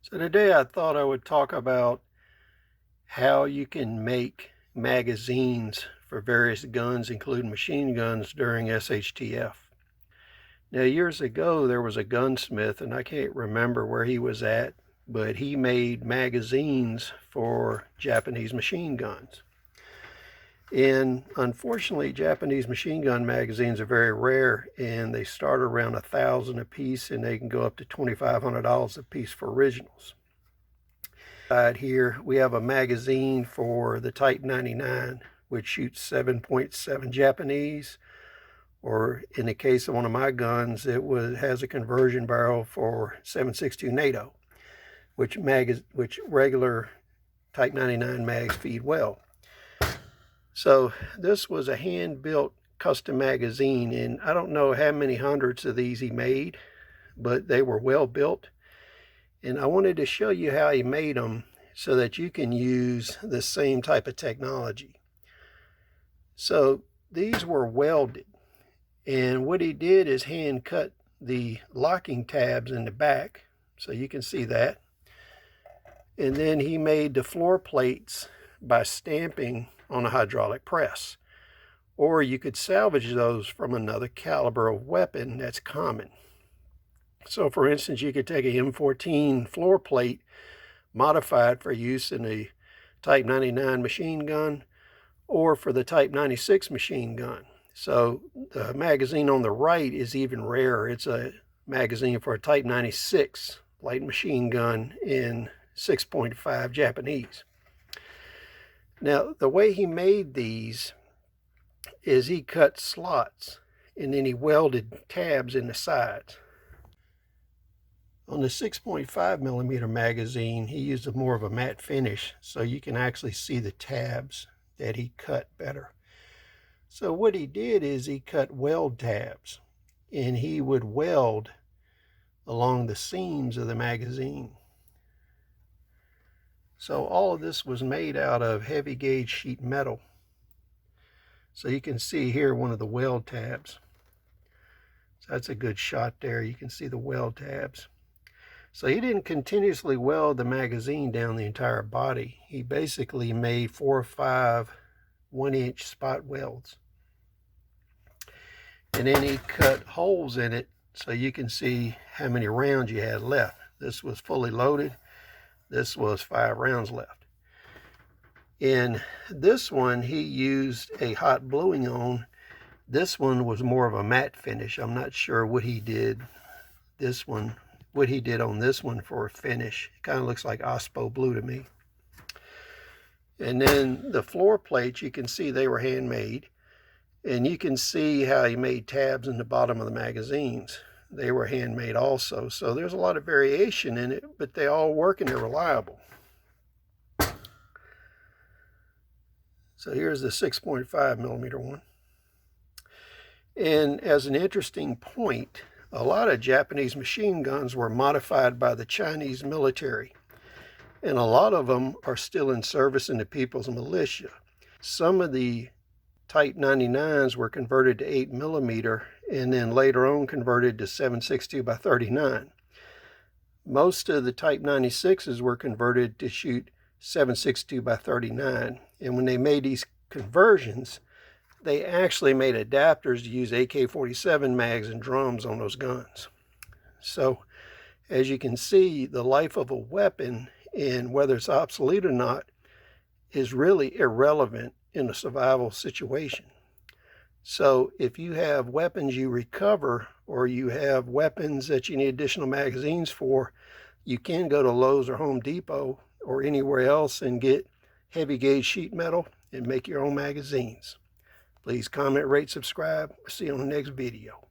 So today I thought I would talk about how you can make magazines for various guns, including machine guns, during SHTF. Now, years ago, there was a gunsmith, and I can't remember where he was at, but he made magazines for Japanese machine guns. And unfortunately, Japanese machine gun magazines are very rare, and they start around $1,000 a piece, and they can go up to $2,500 a piece for originals. Here we have a magazine for the Type 99, which shoots 7.7 Japanese, or in the case of one of my guns, has a conversion barrel for 7.62 NATO, which regular Type 99 mags feed well. So this was a hand-built custom magazine, and I don't know how many hundreds of these he made, but they were well built. And I wanted to show you how he made them so that you can use the same type of technology. So these were welded, and what he did is hand cut the locking tabs in the back, so you can see that. And then he made the floor plates by stamping on a hydraulic press. Or you could salvage those from another caliber of weapon that's common. So for instance, you could take a M14 floor plate, modified for use in a Type 99 machine gun or for the Type 96 machine gun. So the magazine on the right is even rarer. It's a magazine for a Type 96 light machine gun in 6.5 Japanese. Now, the way he made these is he cut slots and then he welded tabs in the sides. On the 6.5 millimeter magazine, he used more of a matte finish, so you can actually see the tabs that he cut better. So what he did is he cut weld tabs, and he would weld along the seams of the magazine. So all of this was made out of heavy gauge sheet metal. So you can see here one of the weld tabs. So that's a good shot there. You can see the weld tabs. So he didn't continuously weld the magazine down the entire body. He basically made 4 or 5 1-inch spot welds. And then he cut holes in it so you can see how many rounds you had left. This was fully loaded. This was 5 rounds left. In this one, he used a hot bluing on. This one was more of a matte finish. I'm not sure what he did on this one for a finish. It kind of looks like Ospo blue to me. And then the floor plates, you can see they were handmade. And you can see how he made tabs in the bottom of the magazines. They were handmade also. So there's a lot of variation in it, but they all work and they're reliable. So here's the 6.5 millimeter one. And as an interesting point, a lot of Japanese machine guns were modified by the Chinese military, and a lot of them are still in service in the People's Militia. Some of the Type 99s were converted to 8 millimeter and then later on converted to 7.62 by 39. Most of the Type 96s were converted to shoot 7.62 by 39, and when they made these conversions, they actually made adapters to use AK-47 mags and drums on those guns. So as you can see, the life of a weapon and whether it's obsolete or not is really irrelevant in a survival situation. So if you have weapons you recover or you have weapons that you need additional magazines for, you can go to Lowe's or Home Depot or anywhere else and get heavy gauge sheet metal and make your own magazines. Please comment, rate, subscribe. See you on the next video.